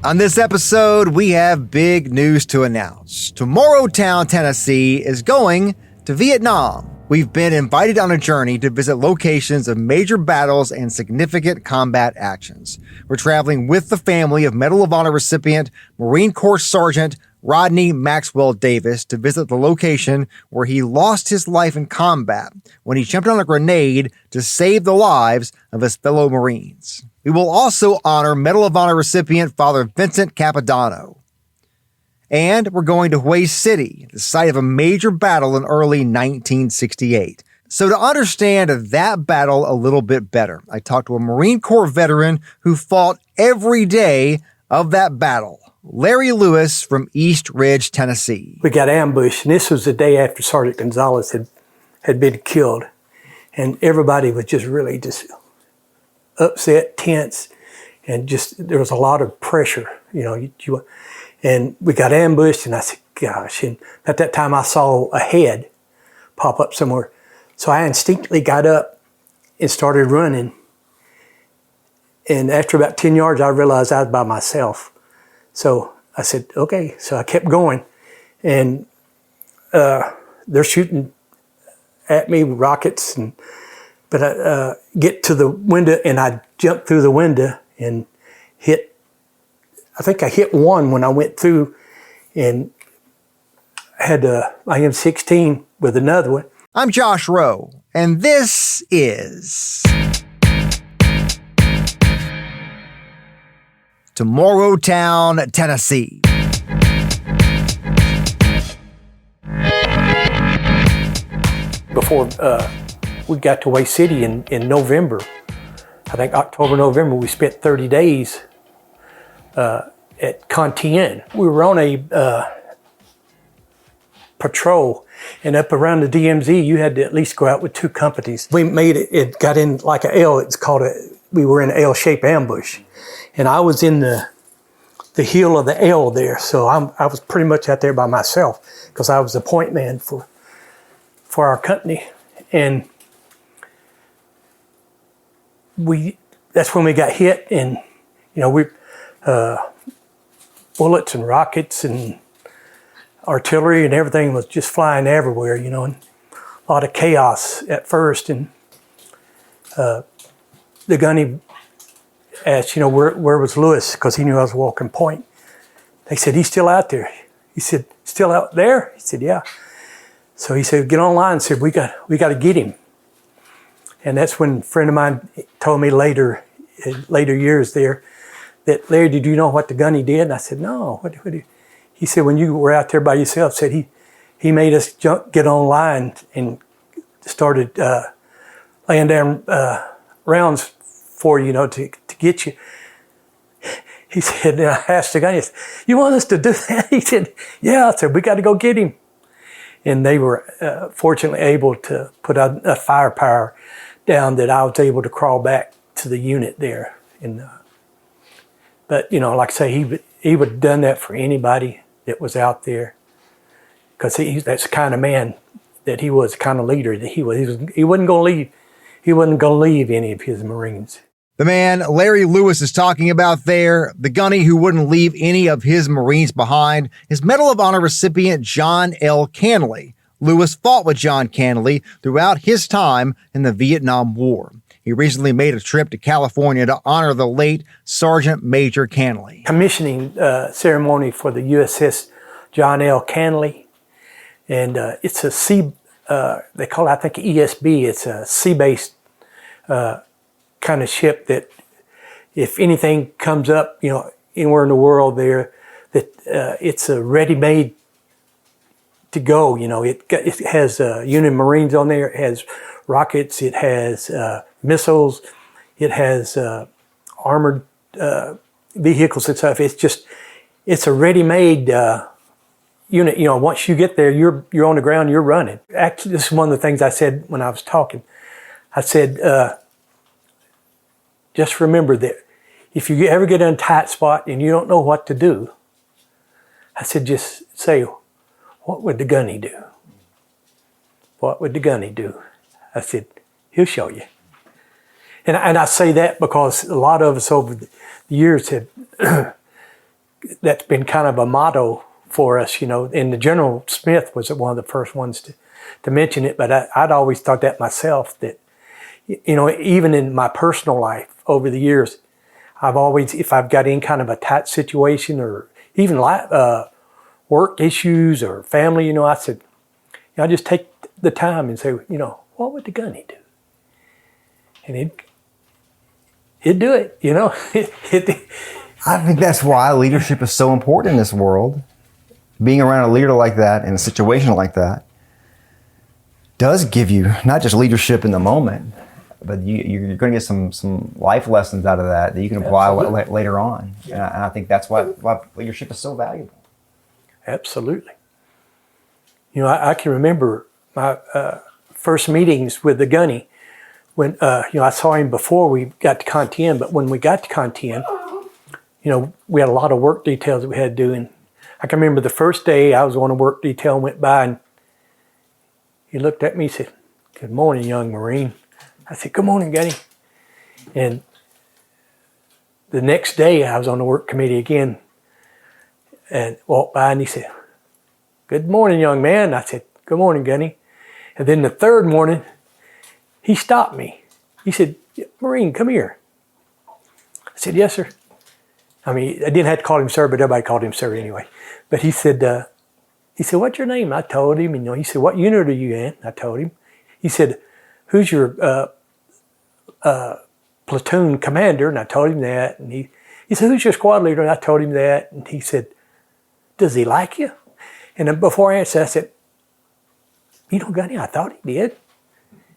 On this episode, we have big news to announce. Tomorrowtown, Tennessee is going to Vietnam. We've been invited on a journey to visit locations of major battles and significant combat actions. We're traveling with the family of Medal of Honor recipient Marine Corps Sergeant Rodney Maxwell Davis to visit the location where he lost his life in combat when he jumped on a grenade to save the lives of his fellow Marines. We will also honor Medal of Honor recipient Father Vincent Capodanno. And we're going to Hue City, the site of a major battle in early 1968. So to understand that battle a little bit better, I talked to a Marine Corps veteran who fought every day of that battle, Larry Lewis from East Ridge, Tennessee. We got ambushed, and this was the day after Sergeant Gonzalez had been killed. And everybody was just really upset, tense, and there was a lot of pressure, and we got ambushed, and I said, gosh, and at that time I saw a head pop up somewhere. So I instinctively got up and started running. And after about 10 yards, I realized I was by myself. So I said, okay. So I kept going, and they're shooting at me with rockets, but I get to the window, and I jumped through the window and I think I hit one when I went through, and had a M16 with another one. I'm Josh Rowe, and this is Tomorrowtown, Tennessee. Before we got to Hue City in November, I think October, November, we spent 30 days at Capodanno. We were on a patrol, and up around the DMZ, you had to at least go out with two companies. We made it got in like an L. We were in an L-shaped ambush, and I was in the heel of the L there, so I was pretty much out there by myself because I was the point man for our company, and that's when we got hit, and we bullets and rockets and artillery and everything was just flying everywhere, and a lot of chaos at first. And the gunny asked, where was Lewis? Because he knew I was walking point. They said, he's still out there. He said, still out there? He said, yeah. So he said, get online and said, we got to get him. And that's when a friend of mine told me later years there, that, Larry, did you know what the gunny did? And I said, no, what did he said, when you were out there by yourself, said he made us get online and started laying down rounds for to get you. He said, and I asked the gunny, you want us to do that? He said, yeah. I said, we got to go get him. And they were fortunately able to put a firepower down that I was able to crawl back to the unit there. But like I say, he would have done that for anybody that was out there, because that's the kind of man that he was, the kind of leader that he was. He wasn't going to leave. He wasn't going to leave any of his Marines. The man Larry Lewis is talking about there, the gunny who wouldn't leave any of his Marines behind, is Medal of Honor recipient John L. Canley. Lewis fought with John Canley throughout his time in the Vietnam War. He recently made a trip to California to honor the late Sergeant Major Canley. Commissioning ceremony for the USS John L. Canley, and it's a sea. They call it, I think, ESB. It's a sea-based kind of ship that, if anything comes up, anywhere in the world, that it's a ready-made to go. It has Union Marines on there. It has rockets. It has missiles. It has armored vehicles and stuff. It's a ready-made unit. Once you get there, you're on the ground. You're running. Actually, this is one of the things I said when I was talking. I said, just remember that if you ever get in a tight spot and you don't know what to do, I said, just say, what would the gunny do? What would the gunny do? I said, he'll show you. And I say that because a lot of us over the years have that's been kind of a motto for us, and the General Smith was one of the first ones to mention it, but I'd always thought that myself, that, even in my personal life over the years, I've always, if I've got any kind of a tight situation or even work issues or family, I said, I just take the time and say, what would the gunny do? And it'd do it, I think that's why leadership is so important in this world. Being around a leader like that in a situation like that does give you not just leadership in the moment, but you're going to get some life lessons out of that you can apply later on. Yeah. And I think that's why leadership is so valuable. Absolutely. I can remember my first meetings with the gunny when, I saw him before we got to Contin, but when we got to Contin, we had a lot of work details that we had to do. And I can remember the first day I was on a work detail and went by, and he looked at me and said, "Good morning, young Marine." I said, "Good morning, Gunny." And the next day I was on the work committee again and walked by, and he said, "Good morning, young man." I said, "Good morning, Gunny." And then the third morning, he stopped me. He said, "Marine, come here." I said, "Yes, sir." I mean, I didn't have to call him sir, but everybody called him sir anyway. But he said, "What's your name?" I told him. And he said, "What unit are you in?" I told him. He said, "Who's your platoon commander?" And I told him that. And he said, "Who's your squad leader?" And I told him that. And he said, "Does he like you?" And then before I answered, I said, Gunny, I thought he did.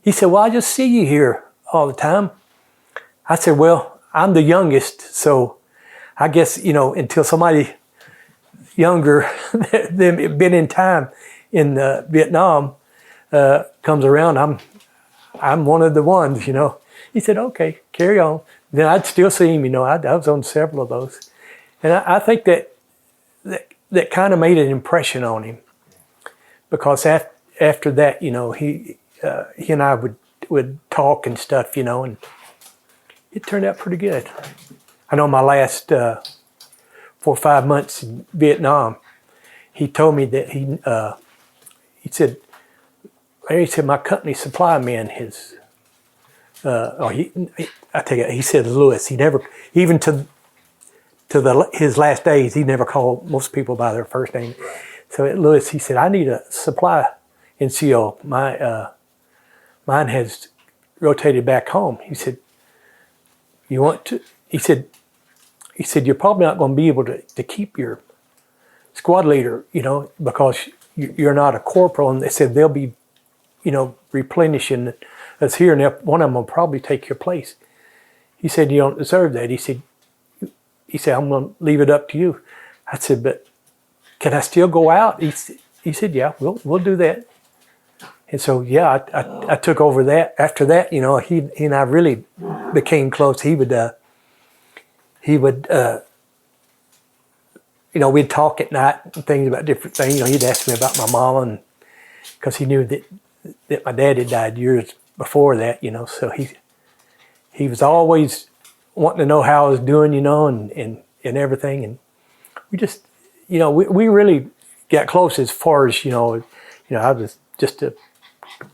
He said, "Well, I just see you here all the time." I said, "Well, I'm the youngest, so I guess, until somebody younger than been in time in Vietnam comes around, I'm one of the ones, He said, "Okay, carry on." Then I'd still see him, I was on several of those. And I think that kind of made an impression on him, because after that, he and I would talk and stuff, and it turned out pretty good. I know my last 4 or 5 months in Vietnam, he told me that he said, "My company supply man, he said Lewis. He never, even to his last days, he never called most people by their first name. So at Lewis, he said, "I need a supply NCO. Mine has rotated back home." He said, "You want to?" He said, "You're probably not going to be able to keep your squad leader, because you're not a corporal." And they said they'll be, replenishing us here, and one of them will probably take your place. He said, "You don't deserve that." He said, "I'm going to leave it up to you." I said, "But can I still go out?" He said, "Yeah, we'll do that." And so, yeah, I took over that. After that, he and I really became close. He would, we'd talk at night and things about different things. He'd ask me about my mama, and because he knew that my dad had died years before that, so he was always wanting to know how I was doing, and everything. And we just, we really got close as far as, I was just a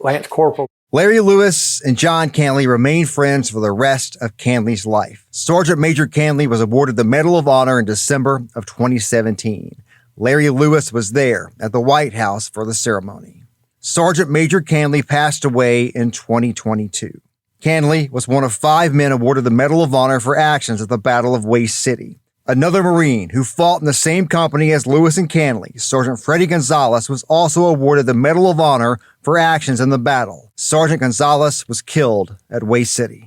Lance Corporal. Larry Lewis and John Canley remained friends for the rest of Canley's life. Sergeant Major Canley was awarded the Medal of Honor in December of 2017. Larry Lewis was there at the White House for the ceremony. Sergeant Major Canley passed away in 2022. Canley was one of 5 men awarded the Medal of Honor for actions at the Battle of Hue City. Another Marine who fought in the same company as Lewis and Canley, Sergeant Freddie Gonzalez, was also awarded the Medal of Honor for actions in the battle. Sergeant Gonzalez was killed at Hue City.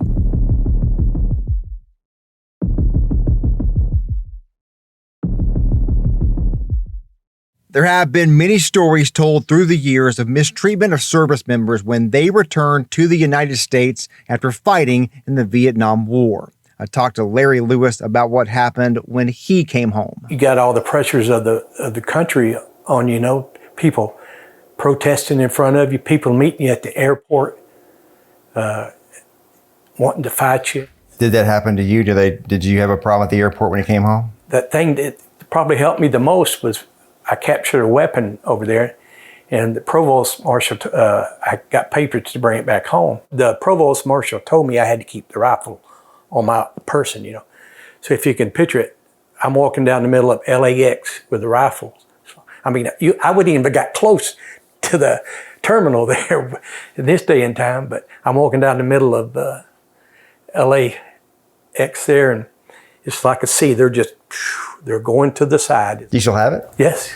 There have been many stories told through the years of mistreatment of service members when they returned to the United States after fighting in the Vietnam War. I talked to Larry Lewis about what happened when he came home. You got all the pressures of the country on you, people protesting in front of you, people meeting you at the airport, wanting to fight you. Did that happen to you? Did you have a problem at the airport when you came home? That thing that probably helped me the most was I captured a weapon over there, and the provost marshal, I got papers to bring it back home. The provost marshal told me I had to keep the rifle on my person, you know. So if you can picture it, I'm walking down the middle of LAX with the rifle. I mean, I wouldn't even have got close to the terminal there in this day and time, but I'm walking down the middle of LAX there, and it's like a sea. They're going to the side. Do you still have it? Yes.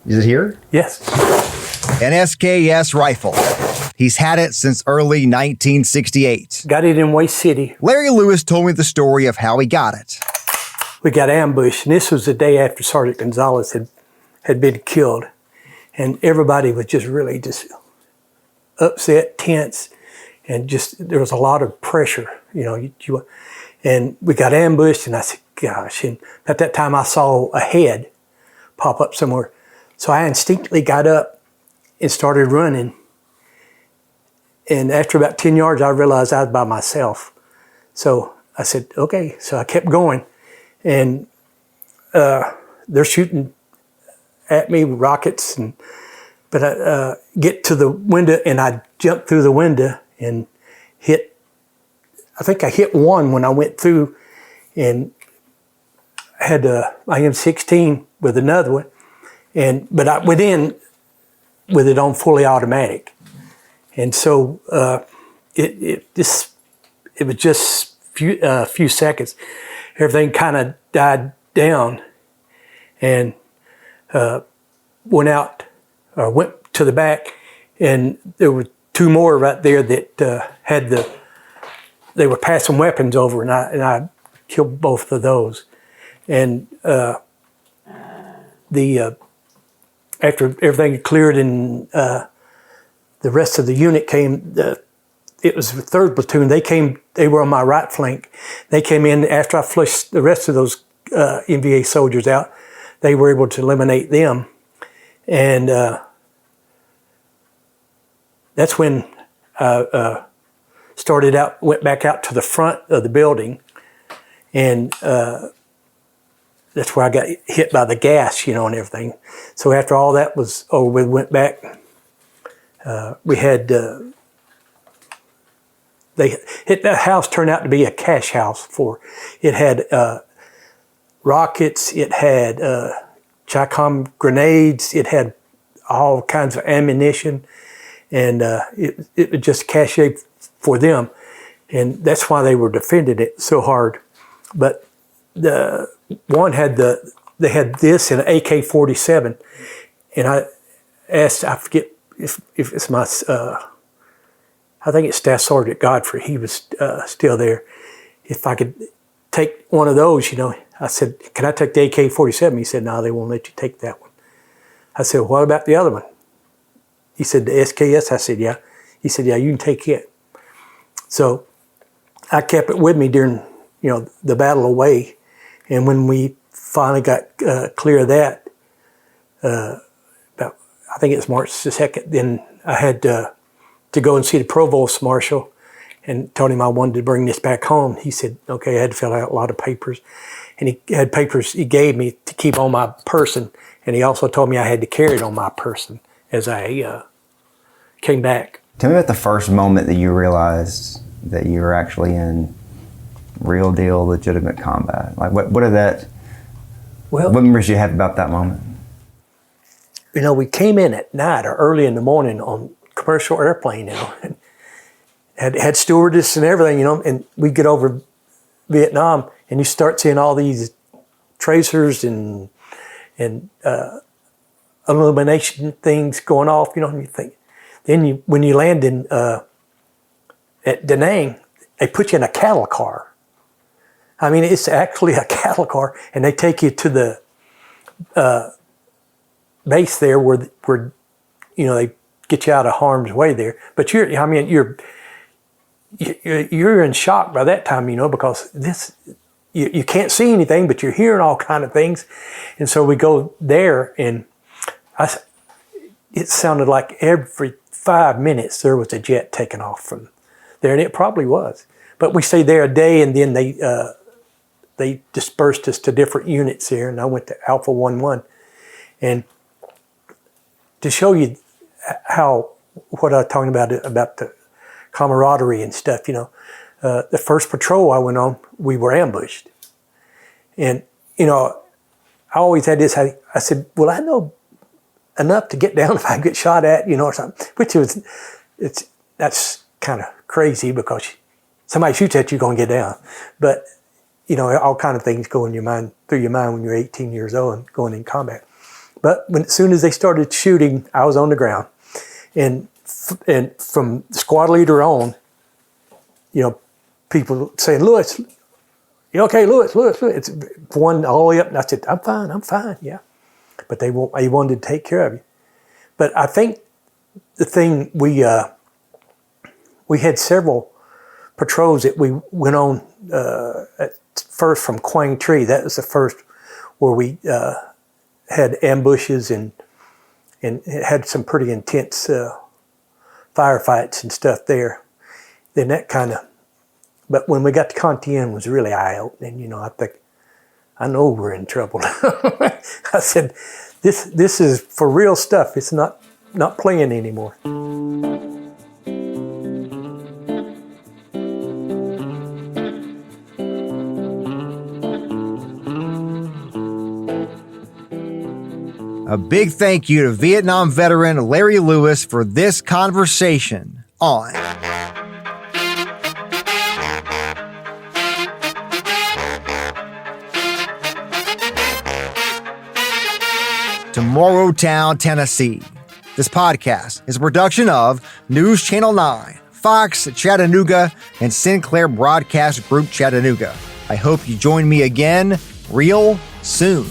Is it here? Yes. An SKS rifle. He's had it since early 1968. Got it in Hue City. Larry Lewis told me the story of how he got it. We got ambushed, and this was the day after Sergeant Gonzalez had been killed. And everybody was just really upset, tense, and there was a lot of pressure, you know. And we got ambushed, and I said, gosh. And at that time, I saw a head pop up somewhere. So I instinctively got up and started running. And after about 10 yards, I realized I was by myself. So I said, okay. So I kept going. And they're shooting at me with rockets. But I get to the window, and I jumped through the window and I think I hit one when I went through, and I had a IM-16 with another one. But I went in with it on fully automatic. And so it was just a few seconds. Everything kind of died down, and went to the back, and there were two more right there that they were passing weapons over, and I killed both of those. And after everything cleared and the rest of the unit came, it was the 3rd platoon. They were on my right flank. They came in after I flushed the rest of those NVA soldiers out. They were able to eliminate them. And that's when I went back out to the front of the building, and that's where I got hit by the gas, you know, and everything. So after all that was over with, went back. We had the house turned out to be a cash house it had rockets, it had Chicom grenades, it had all kinds of ammunition, and it was just cache for them, and that's why they were defending it so hard. But the one they had this and an AK-47, and I asked, I forget if it's my, I think it's Staff Sergeant Godfrey, he was still there, if I could take one of those, you know. I said, can I take the AK-47? He said, no, they won't let you take that one. I said, what about the other one? He said, the SKS? I said, yeah. He said, yeah, you can take it. So I kept it with me during, you know, the battle away. And when we finally got clear of that, I think it was March the 2nd, then I had to go and see the provost marshal and told him I wanted to bring this back home. He said, okay, I had to fill out a lot of papers. And he had papers he gave me to keep on my person. And he also told me I had to carry it on my person as I came back. Tell me about the first moment that you realized that you were actually in real deal, legitimate combat. Like what memories do you have about that moment? You know, we came in at night or early in the morning on commercial airplane, you know, and had stewardess and everything, you know, and we get over Vietnam and you start seeing all these tracers and illumination things going off, you know, and you think, then when you land in at Da Nang, they put you in a cattle car. I mean, it's actually a cattle car, and they take you to the base there where you know, they get you out of harm's way there. But you're in shock by that time, you know, because you can't see anything, but you're hearing all kind of things. And so we go there, and it sounded like every 5 minutes there was a jet taking off from there, and it probably was. But we stayed there a day, and then they they dispersed us to different units here, and I went to Alpha 11. And to show you how, what I was talking about the camaraderie and stuff, the first patrol I went on, we were ambushed. And, I always had this, I said, well, I know enough to get down if I get shot at, or something, which that's kind of crazy because somebody shoots at you, you're going to get down. But, all kind of things go in your mind, through your mind when you're 18 years old and going in combat. But as soon as they started shooting, I was on the ground. And from the squad leader on, people saying, Lewis, you okay, Lewis? It's one all the way up. And I said, I'm fine, yeah. But they wanted to take care of you. But I think the thing, we had several patrols that we went on at first from Quang Tree. That was the first where we had ambushes and had some pretty intense firefights and stuff there. Then that kind of, but when we got to Contien, was really eye-opening. I think, I know we're in trouble. I said, this is for real stuff. It's not playing anymore. A big thank you to Vietnam veteran Larry Lewis for this conversation on Tomorrowtown, Tennessee. This podcast is a production of News Channel 9, Fox Chattanooga, and Sinclair Broadcast Group Chattanooga. I hope you join me again real soon.